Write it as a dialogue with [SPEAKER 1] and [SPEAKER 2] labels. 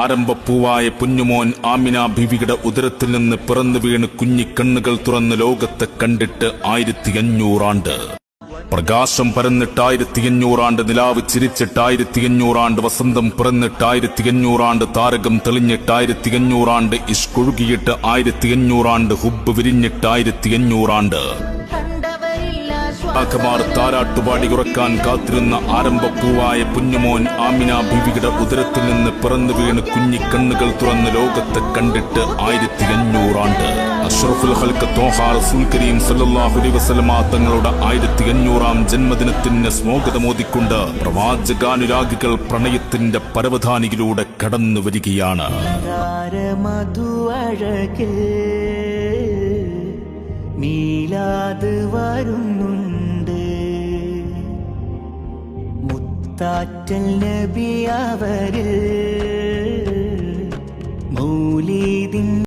[SPEAKER 1] ആരംഭപ്പൂവായ കുഞ്ഞുമോൻ ആമിന ബീവിയുടെ ഉദരത്തിൽ നിന്ന് പിറന്നു വീണ് കുഞ്ഞിക്കണ്ണുകൾ തുറന്ന് ലോകത്തെ കണ്ടിട്ട് 1500 ആണ്ട്. പ്രകാശം പരന്നിട്ട് 1500 ആണ്ട്. നിലാവ് ചിരിച്ചിട്ട് 1500 ആണ്ട്. വസന്തം പിറന്നിട്ട് 1500 ആണ്ട്. താരകം തെളിഞ്ഞിട്ട് 1500 ആണ്ട്. ഇഷ്കൊഴുകിയിട്ട് 1500 ആണ്ട്. ഹുബ്ബ് വിരിഞ്ഞിട്ട് 1500 ആണ്ട്. താരാട്ടുപാടി ഉറക്കാൻ കാത്തിരുന്ന ആരംഭപ്പൂവായ കുഞ്ഞുമോൻ ആമിന ബീവിയുടെ ഉദരത്തിൽ നിന്ന് പിറന്നു വീണ് കുഞ്ഞിക്കണ്ണുകൾ തുറന്ന് ലോകത്തെ കണ്ടിട്ട് 1500 ആണ്ട്. അഷ്റഫുൽ ഖൽഖ് ത്വാഹ റസൂൽ കരീം സല്ലല്ലാഹു അലൈഹി വസല്ലമ തങ്ങളുടെ 1500-ാം ജന്മദിനത്തിന് സ്വാഗതമോദിക്കൊണ്ട് പ്രവാചകാനുരാഗികൾ പ്രണയത്തിന്റെ പരവധാനിയിലൂടെ കടന്നു വരികയാണ്.
[SPEAKER 2] മീലാദ് വരുന്നുണ്ട്, മുത്താറ്റൽ നബി അവര് മൗലീദിൻ